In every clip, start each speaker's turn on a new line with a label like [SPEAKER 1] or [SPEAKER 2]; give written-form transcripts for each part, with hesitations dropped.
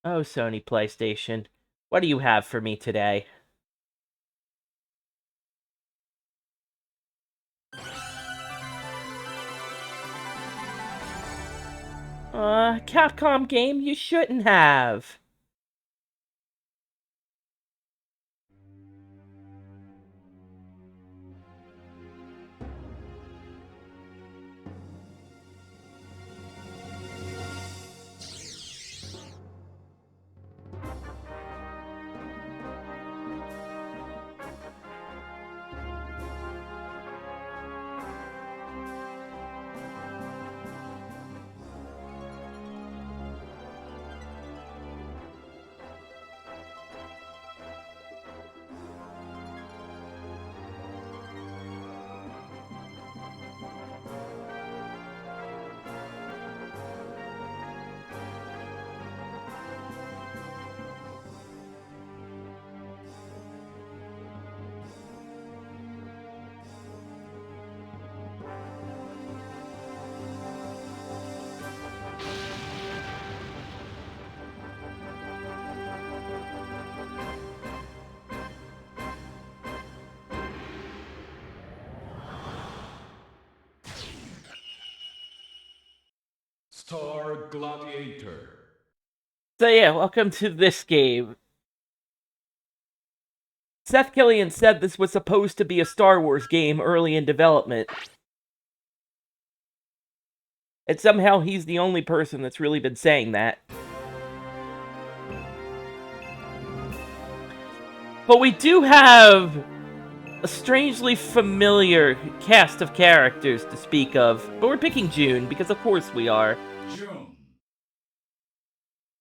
[SPEAKER 1] Oh, Sony PlayStation, what do you have for me today? Capcom game you shouldn't have.
[SPEAKER 2] Star Gladiator.
[SPEAKER 1] So yeah, welcome to this game. Seth Killian said this was supposed to be a Star Wars game early in development. And somehow he's the only person that's really been saying that. But we do have a strangely familiar cast of characters to speak of. But we're picking June, because of course we are.
[SPEAKER 2] June.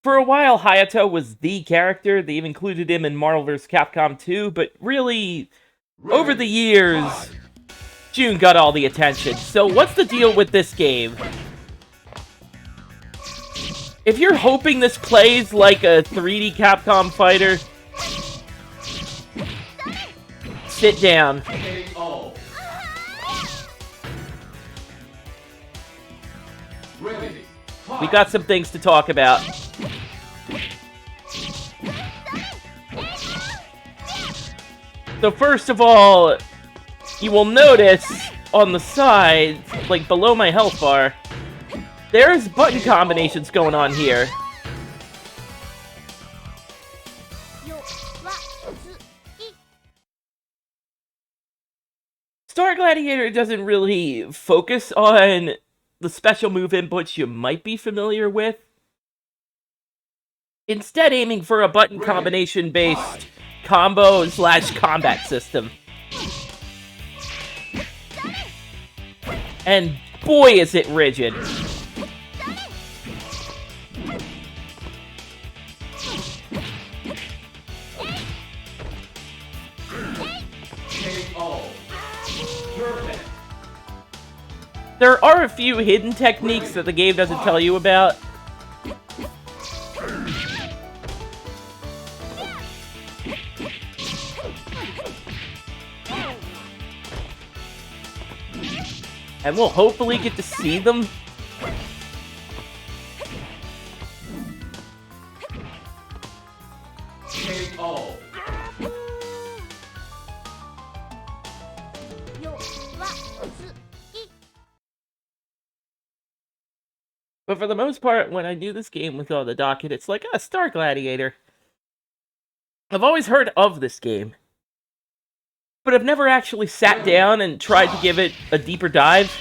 [SPEAKER 1] For a while, Hayato was the character. They've included him in Marvel vs. Capcom 2, but really, over the years, June got all the attention. So what's the deal with this game? If you're hoping this plays like a 3D Capcom fighter, sit down. We got some things to talk about. So first of all, you will notice on the side, like below my health bar, there's button combinations going on here. Star Gladiator doesn't really focus on the special move inputs you might be familiar with. Instead, aiming for a button combination-based combo/combat system. And boy, is it rigid. There are a few hidden techniques that the game doesn't tell you about. And we'll hopefully get to see them. But for the most part, when I do this game with all the docket, it's like, Star Gladiator. I've always heard of this game, but I've never actually sat down and tried to give it a deeper dive.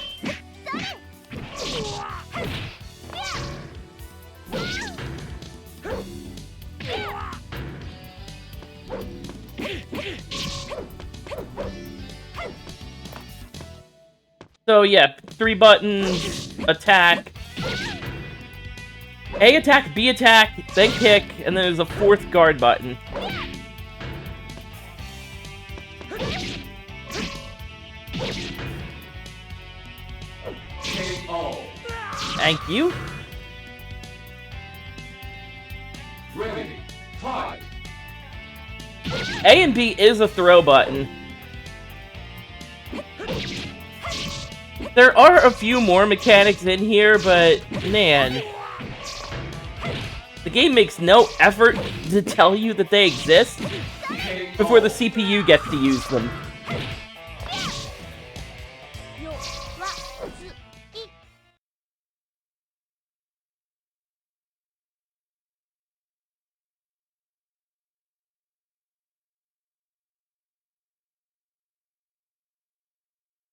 [SPEAKER 1] So yeah, 3 buttons, attack. A attack, B attack, then kick, and then there's a 4th guard button. Thank you.
[SPEAKER 2] Ready. Fight.
[SPEAKER 1] A and B is a throw button. There are a few more mechanics in here, but man. The game makes no effort to tell you that they exist before the CPU gets to use them.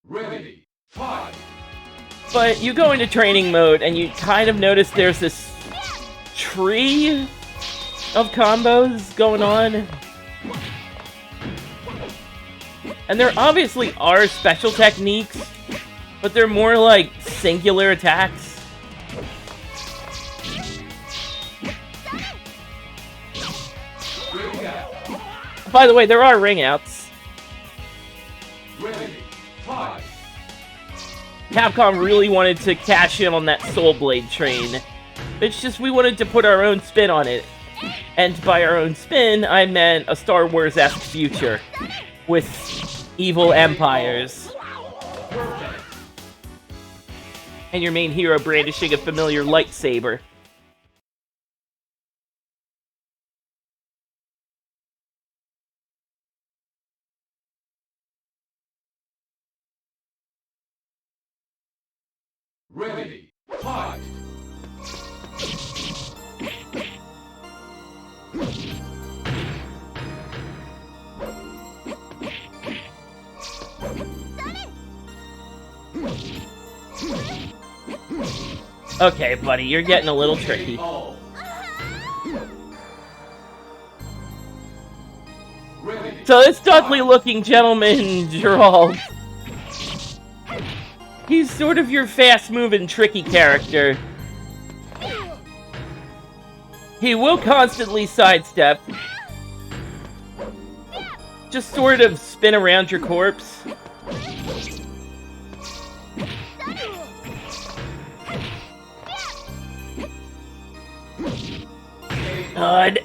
[SPEAKER 2] Ready, fight!
[SPEAKER 1] But you go into training mode and you kind of notice there's this tree of combos going on. And there obviously are special techniques, but they're more like singular attacks. By the way, there are ring outs.
[SPEAKER 2] Ready, fight!
[SPEAKER 1] Capcom really wanted to cash in on that Soul Blade train. It's just we wanted to put our own spin on it. And by our own spin, I meant a Star Wars-esque future with evil empires. And your main hero brandishing a familiar lightsaber.
[SPEAKER 2] Ready, fight!
[SPEAKER 1] Okay, buddy, you're getting a little tricky. So this Dudley-looking gentleman, Gerald, he's sort of your fast-moving, tricky character. He will constantly sidestep. Just sort of spin around your corpse. God.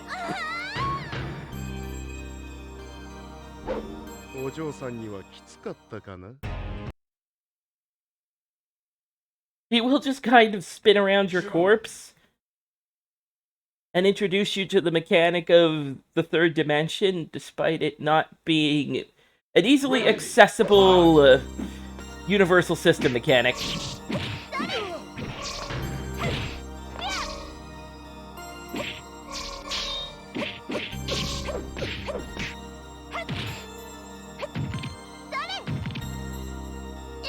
[SPEAKER 1] He will just kind of spin around your corpse and introduce you to the mechanic of the third dimension, despite it not being an easily accessible universal system mechanic.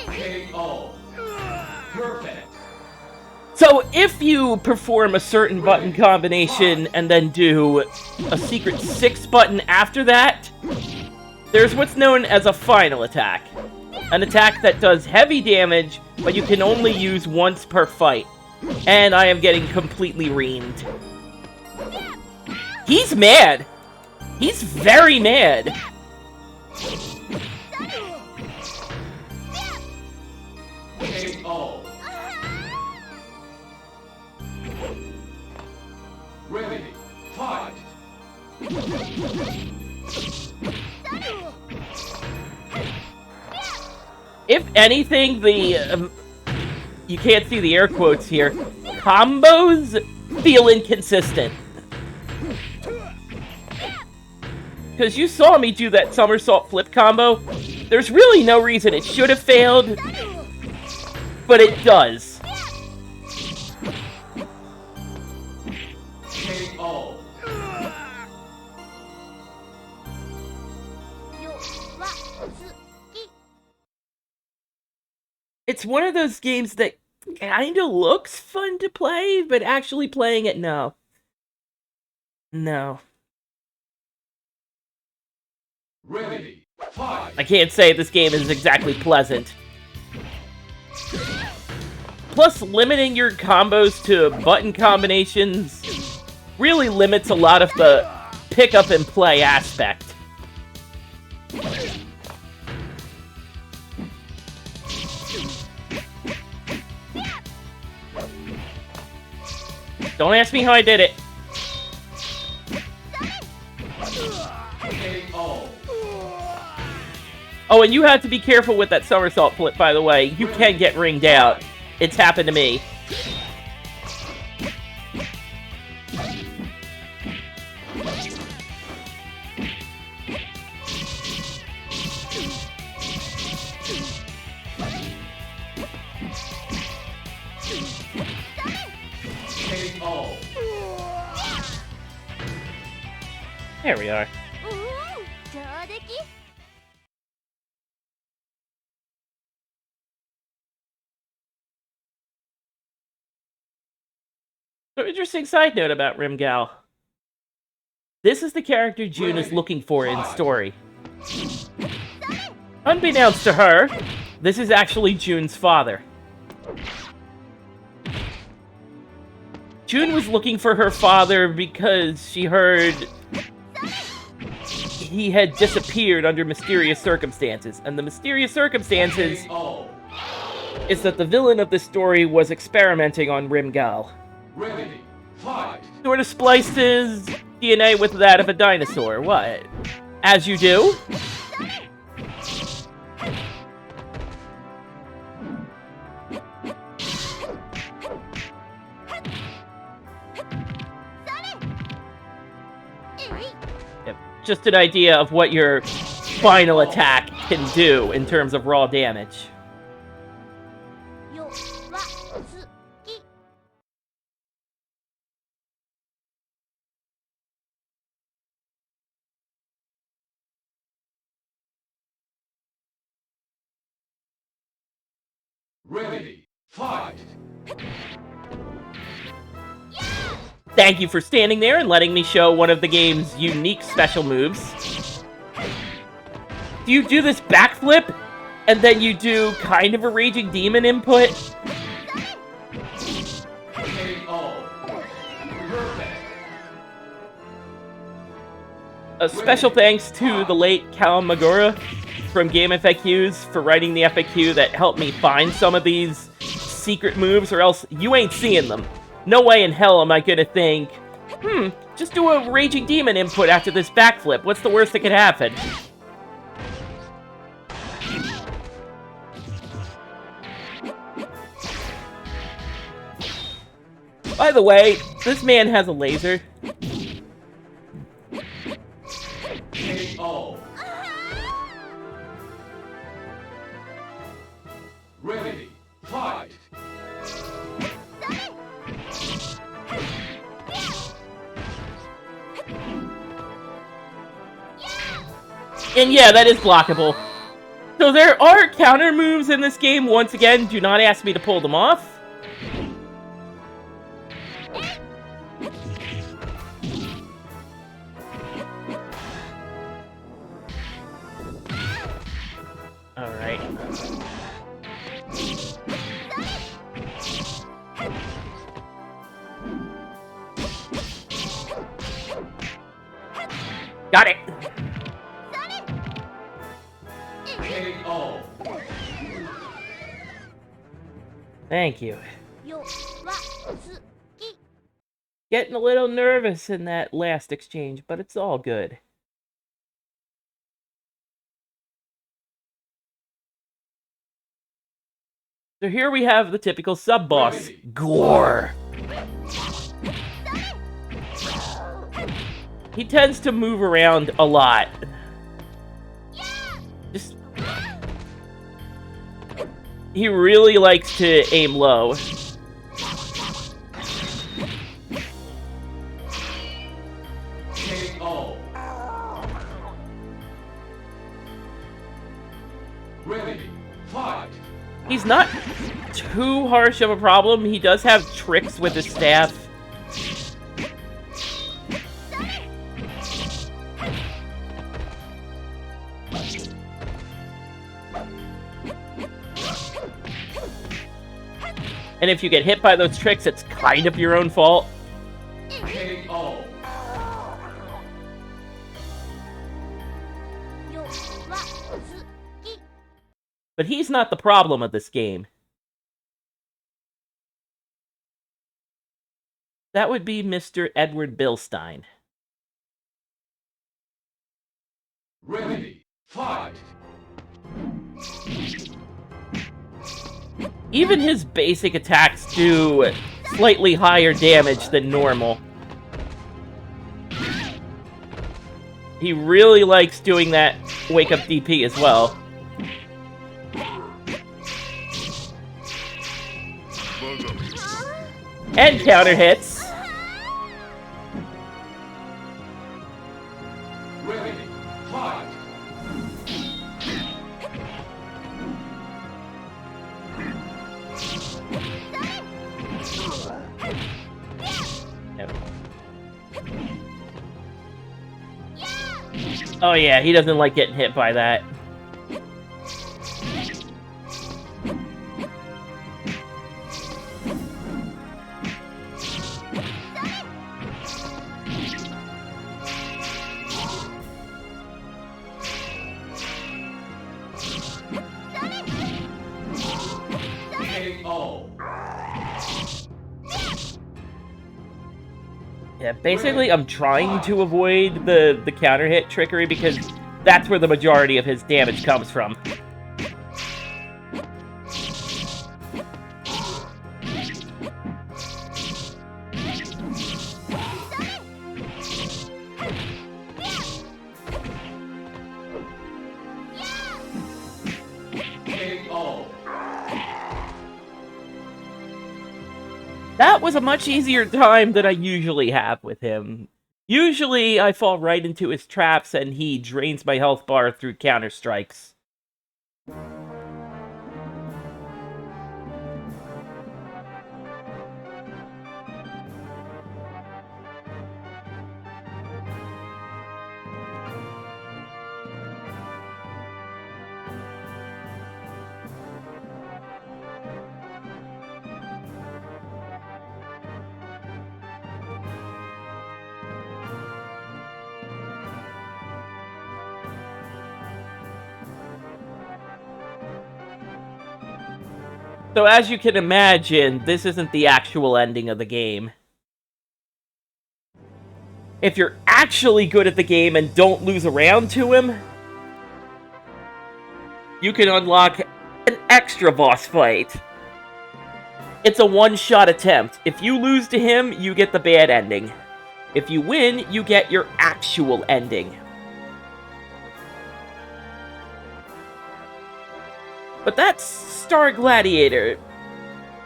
[SPEAKER 2] KO. Perfect.
[SPEAKER 1] So if you perform a certain button combination and then do a secret 6 button after that, there's what's known as a final attack. An attack that does heavy damage, but you can only use once per fight. And I am getting completely reamed. He's mad! He's very mad!
[SPEAKER 2] KO. Ready, fight!
[SPEAKER 1] If anything, the... you can't see the air quotes here. Combos feel inconsistent. Because you saw me do that somersault flip combo. There's really no reason it should have failed. But it does.
[SPEAKER 2] KO.
[SPEAKER 1] It's one of those games that kind of looks fun to play, but actually playing it, no. No.
[SPEAKER 2] Ready, fight!
[SPEAKER 1] I can't say this game is exactly pleasant. Plus, limiting your combos to button combinations really limits a lot of the pick up and play aspect. Don't ask me how I did it.
[SPEAKER 2] KO.
[SPEAKER 1] Oh, and you have to be careful with that somersault flip, by the way. You can get ringed out. It's happened to me.
[SPEAKER 2] KO.
[SPEAKER 1] There we are. So, interesting side note about Rimgal. This is the character June is looking for in story. Unbeknownst to her, this is actually June's father. June was looking for her father because she heard he had disappeared under mysterious circumstances. And the mysterious circumstances
[SPEAKER 2] KO.
[SPEAKER 1] is that the villain of this story was experimenting on Rimgal.
[SPEAKER 2] Ready. Fight.
[SPEAKER 1] Sort of spliced his DNA with that of a dinosaur. What? As you do? Yep. Just an idea of what your final attack can do in terms of raw damage.
[SPEAKER 2] Ready. Fight.
[SPEAKER 1] Thank you for standing there and letting me show one of the game's unique special moves. Do you do this backflip, and then you do kind of a Raging Demon input?
[SPEAKER 2] KO. Perfect.
[SPEAKER 1] A special thanks to the late Cal Magura from Game FAQs for writing the FAQ that helped me find some of these secret moves, or else you ain't seeing them. No way in hell am I gonna think, just do a Raging Demon input after this backflip. What's the worst that could happen? By the way, this man has a laser.
[SPEAKER 2] KO. Ready. Fight.
[SPEAKER 1] And yeah, that is blockable. So there are counter moves in this game. Once again, do not ask me to pull them off. Alright. Got it!
[SPEAKER 2] KO.
[SPEAKER 1] Thank you. Getting a little nervous in that last exchange, but it's all good. So here we have the typical sub-boss, Gore. He tends to move around a lot. He really likes to aim low.
[SPEAKER 2] KO. Ready. Fight.
[SPEAKER 1] He's not too harsh of a problem. He does have tricks with his staff. And if you get hit by those tricks, it's kind of your own fault.
[SPEAKER 2] KO.
[SPEAKER 1] But he's not the problem of this game. That would be Mr. Edward Bilstein.
[SPEAKER 2] Ready. Fight.
[SPEAKER 1] Even his basic attacks do slightly higher damage than normal. He really likes doing that wake up DP as well. And counter hits.
[SPEAKER 2] Ready, fight!
[SPEAKER 1] Oh yeah, he doesn't like getting hit by that.
[SPEAKER 2] KO.
[SPEAKER 1] Yeah, basically I'm trying to avoid the counter hit trickery because that's where the majority of his damage comes from.
[SPEAKER 2] KO.
[SPEAKER 1] That was a much easier time than I usually have with him. Usually, I fall right into his traps and he drains my health bar through counter strikes. So as you can imagine, this isn't the actual ending of the game. If you're actually good at the game and don't lose a round to him, you can unlock an extra boss fight. It's a one-shot attempt. If you lose to him, you get the bad ending. If you win, you get your actual ending. But that's Star Gladiator.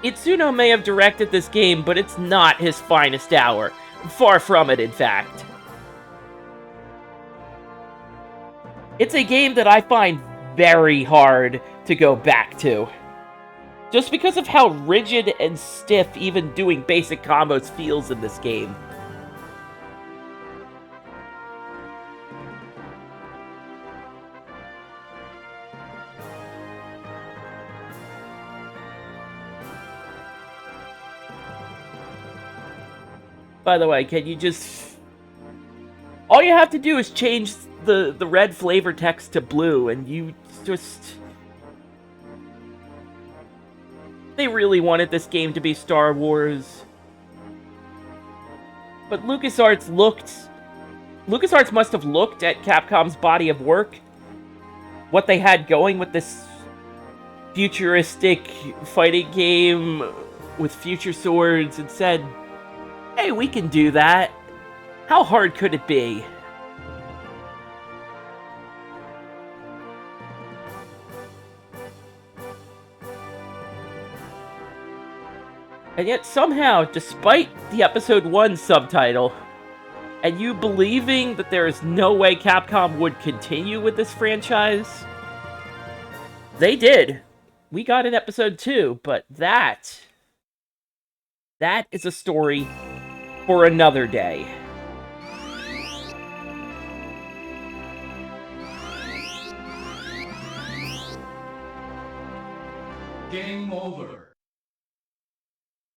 [SPEAKER 1] Itsuno may have directed this game, but it's not his finest hour. Far from it, in fact. It's a game that I find very hard to go back to. Just because of how rigid and stiff even doing basic combos feels in this game. By the way, can you just... all you have to do is change the red flavor text to blue, and you just... they really wanted this game to be Star Wars. But LucasArts must have looked at Capcom's body of work, what they had going with this futuristic fighting game with future swords, and said, hey, we can do that. How hard could it be? And yet somehow, despite the Episode 1 subtitle, and you believing that there is no way Capcom would continue with this franchise, they did. We got an Episode 2, but that is a story for another day.
[SPEAKER 2] Game over.